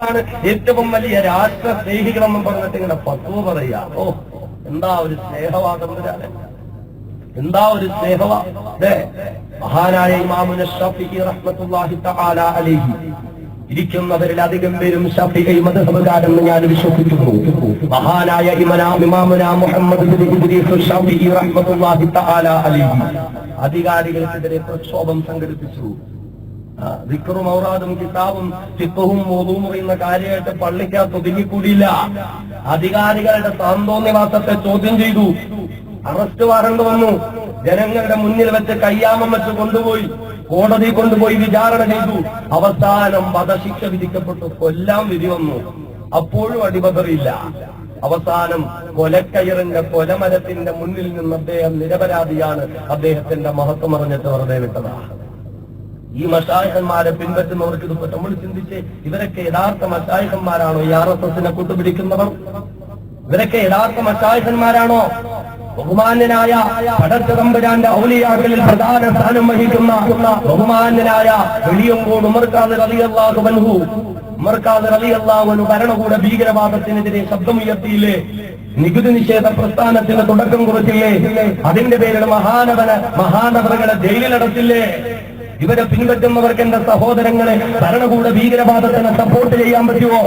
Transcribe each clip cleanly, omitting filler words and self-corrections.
ഏറ്റവും വലിയ രാഷ്ട്ര സ്നേഹികളെന്നും പറഞ്ഞിട്ട് ഇങ്ങനെ പത്വ പറയാ. ഓ, എന്താ ഒരു സ്നേഹവാദം, എന്താ ഒരു സ്നേഹവാ. മഹാനായ ഇമാമുന ശാഫിഈ റഹ്മത്തുള്ളാഹി തആല അലൈഹി ഇരിക്കുന്നവരിൽ അധികം പേരും ശാഫിഈ മദ്ഹബുകാരെന്ന് ഞാൻ വിശ്വസിക്കുന്നു. മഹാനായ ഇമാമുന മുഹമ്മദ് ബിൻ ഇദ്രീസ് ശാഫിഈ റഹ്മത്തുള്ളാഹി തആല അലൈഹി അധികാരികൾക്കെതിരെ പ്രക്ഷോഭം സംഘടിപ്പിച്ചു. ദിക്റും ഔറാദും കിതാബും ഫിഖ്ഹും മൗദൂഉം എന്ന കാര്യമായിട്ട് പള്ളിക്കകത്ത് ഒതുങ്ങിക്കൂടിയില്ല. അധികാരികളുടെ സാന്തോന്യവാസത്തെ ചോദ്യം ചെയ്തു. അറസ്റ്റ് വാറണ്ട് വന്നു. ജനങ്ങളുടെ മുന്നിൽ വെച്ച് കയ്യാമം വെച്ച് കൊണ്ടുപോയി കോടതി കൊണ്ടുപോയി വിചാരണ ചെയ്തു. അവസാനം വധശിക്ഷ വിധിക്കപ്പെട്ടു. കൊല്ലാൻ വിധി വന്നു. അപ്പോഴും അടിപതറിയില്ല. അവസാനം കൊലക്കയറിന്റെ കൊലമരത്തിന്റെ മുന്നിൽ നിന്ന് അദ്ദേഹം നിരപരാധിയാണ്, അദ്ദേഹത്തിന്റെ മഹത്വം അറിഞ്ഞിട്ട് വെറുതെ വിട്ടതാ. ഈ മശായിഖന്മാരെ പിൻപറ്റുന്നവർക്ക് ഇത് നമ്മൾ ചിന്തിച്ച്, ഇവരൊക്കെ യഥാർത്ഥ മശായിഖന്മാരാണോ? ഈ RSSനെ കൂട്ടുപിടിക്കുന്നവർ ഇവരൊക്കെ യഥാർത്ഥ മശായിഖന്മാരാണോ? ബഹുമാന്യനായ പടച്ചതമ്പുരാന്റെ ഔലിയാക്കളിൽ പ്രധാന സ്ഥാനം വഹിക്കുന്ന ബഹുമാന്യനായ വെളിയങ്കോട് ഉമർ ഖാദർ റളിയല്ലാഹു അൻഹു, ഉമർ ഖാദർ റളിയല്ലാഹു അൻഹു ഭരണകൂട ഭീകരവാദത്തിനെതിരെ ശബ്ദമുയർത്തിയില്ലേ? നികുതി നിഷേധ പ്രസ്ഥാനത്തിന് തുടക്കം കുറിച്ചില്ലേ? അതിന്റെ പേരിൽ മഹാനവറുകളെ ജയിലിലടച്ചില്ലേ? ഇവരെ പിൻപറ്റുന്നവർക്ക് എന്റെ സഹോദരങ്ങളെ ഭരണകൂട ഭീകരവാദത്തിനെ സപ്പോർട്ട് ചെയ്യാൻ പറ്റുമോ?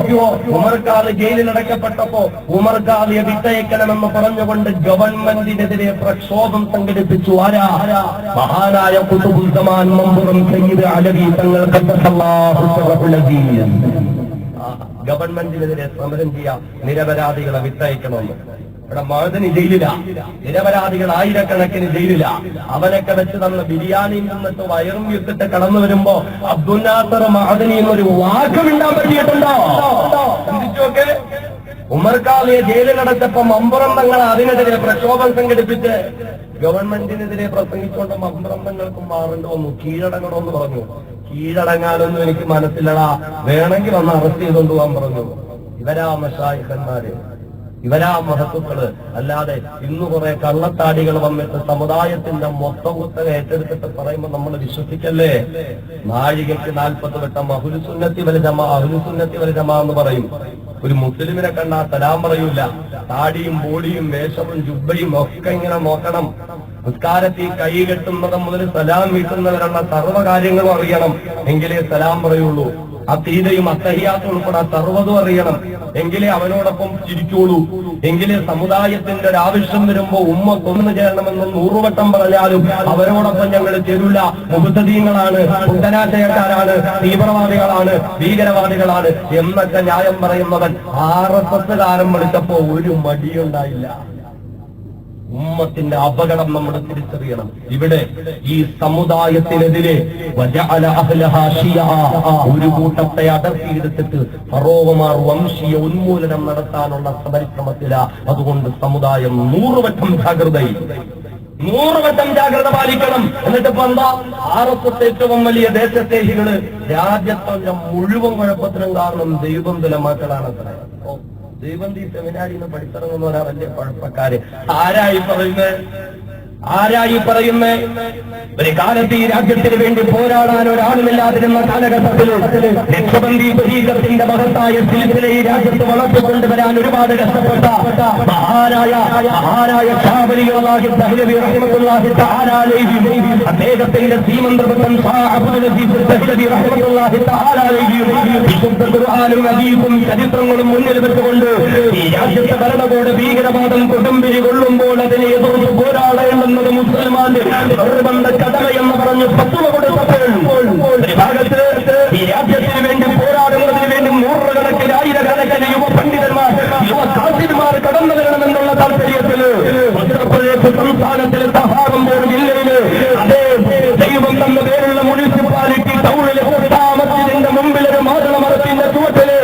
ഉമർ ഖാദി ജയിലിലടക്കപ്പെട്ടപ്പോ ഉമർ ഖാദിയെ വിട്ടയക്കണമെന്ന് പറഞ്ഞുകൊണ്ട് ഗവൺമെന്റിനെതിരെ പ്രക്ഷോഭം സംഘടിപ്പിച്ചു. ആരാ? മഹാനായ ഖുതുബുസ്സമാൻ മമ്പുറം സയ്യിദ് അലവി തങ്ങൾ ഖദ്ദസല്ലാഹു സിറഹുൽ അസീസ്. ഗവൺമെന്റിനെതിരെ സമരം ചെയ്യാൻ നിരപരാധികളെ വിട്ടയക്കണമെന്ന്. ഇവിടെ മഅദനി ജയിലില, നിരപരാധികൾ ആയിരക്കണക്കിന് ജയിലില. അവനൊക്കെ വെച്ച് തന്ന ബിരിയാണിയിൽ നിന്നിട്ട് വയറും വിട്ടിട്ട് കടന്നു വരുമ്പോ അബ്ദുൽ നാസർ മഅദനി എന്നൊരു വാക്ക് മിണ്ടാൻ പറ്റിയിട്ടുണ്ടോ? ചിന്തിച്ചോക്കെ. ഉമർ ഖാദിയെ ജയിലിലടച്ചപ്പോ മമ്പുറം തങ്ങൾ അതിനെതിരെ പ്രക്ഷോഭം സംഘടിപ്പിച്ച് ഗവൺമെന്റിനെതിരെ പ്രസംഗിച്ചുകൊണ്ട് മമ്പുറം തങ്ങൾക്കും മാറേണ്ടി വന്നു. കീഴടങ്ങണമെന്ന് പറഞ്ഞു. കീഴടങ്ങാനൊന്നും എനിക്ക് മനസ്സിലടാ, വേണമെങ്കിൽ വന്ന് അറസ്റ്റ് ചെയ്തുകൊണ്ട് പോകാൻ പറഞ്ഞു. ഇവരാ മശായിഖന്മാര്, ഇവരാ മഹത്തുക്കള്. അല്ലാതെ ഇന്ന് കുറെ കള്ളത്താടികൾ വന്നിട്ട് സമുദായത്തിന്റെ മൊത്തം കുത്തക ഏറ്റെടുത്തിട്ട് പറയുമ്പോൾ നമ്മൾ വിശ്വസിക്കല്ലേ? നാഴികയ്ക്ക് 40 വട്ടം അഹ്ലുസുന്നത്തി വൽ ജമാ എന്ന് പറയും. ഒരു മുസ്ലിമിനെ കണ്ടാ സലാം പറയൂല. താടിയും ബോഡിയും വേഷവും ജുബ്ബയും ഒക്കെ ഇങ്ങനെ നോക്കണം. നിസ്കാരത്തിൽ കൈ കെട്ടുന്നത് മുതൽ സലാം വീട്ടുന്നവരുള്ള സർവ്വകാര്യങ്ങളും അറിയണം, എങ്കിലേ സലാം പറയുള്ളൂ. അഖീദയും അത്തഹിയാത്തും ഉൾപ്പെടെ സർവ്വതും അറിയണം, എങ്കിലേ അവനോടൊപ്പം ചിരിക്കുള്ളൂ. എങ്കിലേ സമുദായത്തിന്റെ ഒരു ആവശ്യം വരുമ്പോ ഉമ്മ കൊന്നു ചേരണമെന്ന് 100 വട്ടം പറഞ്ഞാലും അവരോടൊപ്പം ഞങ്ങൾ ചേരൂല. മുബത്തദീങ്ങളാണ്, പുത്തനാശയക്കാരാണ്, തീവ്രവാദികളാണ്, ഭീകരവാദികളാണ് എന്നൊക്കെ ന്യായം പറയുന്നവൻ RSSകാരൻ വിളിച്ചപ്പോ ഒരു മടിയുണ്ടായില്ല. ഉമ്മത്തിന്റെ അപകടം നമ്മൾ തിരിച്ചറിയണം. ഇവിടെ ഈ സമുദായത്തിനെതിരെ ഒരു കൂട്ടത്തെ അടർത്തിയെടുത്തിട്ട് ഫറോവമാർ വംശീയ ഉന്മൂലനം നടത്താനുള്ള പരിശ്രമത്തില. അതുകൊണ്ട് സമുദായം 100 വട്ടം ജാഗ്രത പാലിക്കണം. എന്നിട്ട് ഇപ്പൊ എന്താ? RSS ഏറ്റവും വലിയ ദേശസ്നേഹികള് രാജ്യത്തിന്റെ മുഴുവൻ കുഴപ്പത്തിനും കാരണം ദൈവം തുല മക്കളാണ്. ദൈവന്തി സെമിനാരിന്ന് പഠിച്ചിറങ്ങുന്നവരാ വലിയ കുഴപ്പക്കാര്. ആരായി പറയുന്നേ? ഒരു കാലത്ത് ഈ രാജ്യത്തിന് വേണ്ടി പോരാടാൻ ഒരാളുമില്ലാതിരുന്ന കാലഘട്ടത്തിൽ ലക്ഷബന്ധി പ്രതീകത്തിന്റെ മഹത്തായ സിൽസില ഈ രാജ്യത്ത് വളർത്തിക്കൊണ്ടുവരാൻ ഒരുപാട് കഷ്ടപ്പെട്ട മഹാനായ അദ്ദേഹത്തിന്റെ സീമന്ത്രപുത്രം ചരിത്രങ്ങളും മുന്നിൽ വെച്ചുകൊണ്ട് ഈ രാജ്യത്തെ ഭരണകൂട ഭീകരവാദം കൊടുമ്പിരി കൊള്ളുമ്പോൾ അതിനെ എതിർത്ത് പോരാടേണ്ടെന്നത് മുസൽമാന്റെ നിർബന്ധ കടമ എന്ന് പറഞ്ഞ് ഫത്വ കൊടുത്തപ്പോൾ ഭാഗത്ത് ഈ രാജ്യത്തിന് വേണ്ടി പോരാടുന്നതിന് വേണ്ടി 100 ആയിരക്കണക്കിന് യുവ പണ്ഡിതന്മാർ, യുവ കാസിന്മാർ കടന്നു വരണമെന്നുള്ള താല്പര്യത്തില് ഉത്തർപ്രദേശ് സംസ്ഥാനത്തിലെ സഹാറംപൂർ ജില്ലയില് അതേ ദൈവം തന്ന പേരുള്ള മുനിസിപ്പാലിറ്റി ടൗണിലെ മസ്ജിദിന്റെ മുമ്പിൽ ഒരു മാതളമരത്തിന്റെ ചുവട്ടില്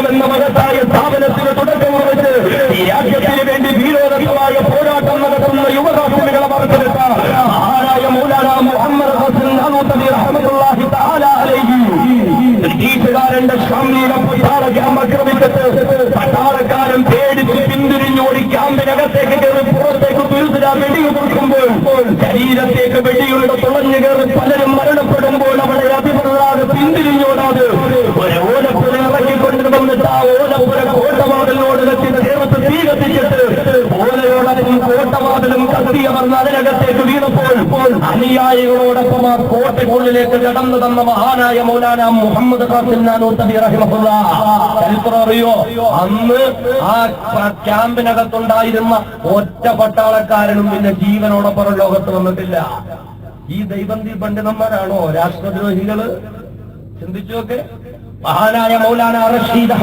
എന്ന മഹത്തായ സ്ഥാപനത്തിന് തുടക്കം കുറിച്ച് ഈ രാജ്യത്തിന് വേണ്ടി വീരോദമായ പോരാട്ടം നടത്തുന്ന യുവകാസികളെ വാർത്തെടുത്ത മഹാനായ മൗലാന മുഹമ്മദ് ഹസൻ അനൂതബി റഹ്മത്തുള്ളാഹി തആല അലൈഹി ബ്രിട്ടീഷുകാരന്റെ ശാംലീല പട്ടാളക്യാമ്പ് ആക്രമിച്ചിട്ട് പട്ടാളക്കാരൻ പേടിച്ച് പിന്തിരിഞ്ഞോടി ക്യാമ്പിനകത്തേക്ക് കയറി പുറത്തേക്ക് തുരുതിരാ വെടിയുതിർക്കുമ്പോൾ ശരീരത്തേക്ക് വെടിയുടെ തുളഞ്ഞു കയറി പലരും മരണപ്പെടുമ്പോൾ അവിടെ അതിപ്രകാരം പിന്തിരിഞ്ഞോടാതെ ഒരു ഓലപ്പുഴ വന്നിട്ട് ആ ഓലപ്പുര കോട്ടവാതിലിനോട് വെച്ച് ചേർത്ത് തീ കത്തിച്ചിട്ട് ഓലയോടൊപ്പം കോട്ടവാതിലും കത്തിയമർന്ന് അതിനകത്തേക്ക് വീണപ്പോൾ അനുയായികളോടൊപ്പം ആ കോട്ടയ്ക്കുള്ളിലേക്ക് കടന്നു തന്ന മഹാനായ മൗലാന മുഹമ്മദ് ഖാസിം നാനൂത്തബി റഹിമഹുല്ലാഹ് ചരിത്രം അറിയോ? അന്ന് ആ ക്യാമ്പിനകത്തുണ്ടായിരുന്ന ഒറ്റ പട്ടാളക്കാരനും പിന്നെ ജീവനോടൊപ്പം ലോകത്ത് വന്നിട്ടില്ല. ഈ ദൈവന്തി പണ്ഡിതന്മാരാണോ രാഷ്ട്രദ്രോഹികള്? ചിന്തിച്ചോക്കെ. മഹാനായ മൗലാന റഷീദ്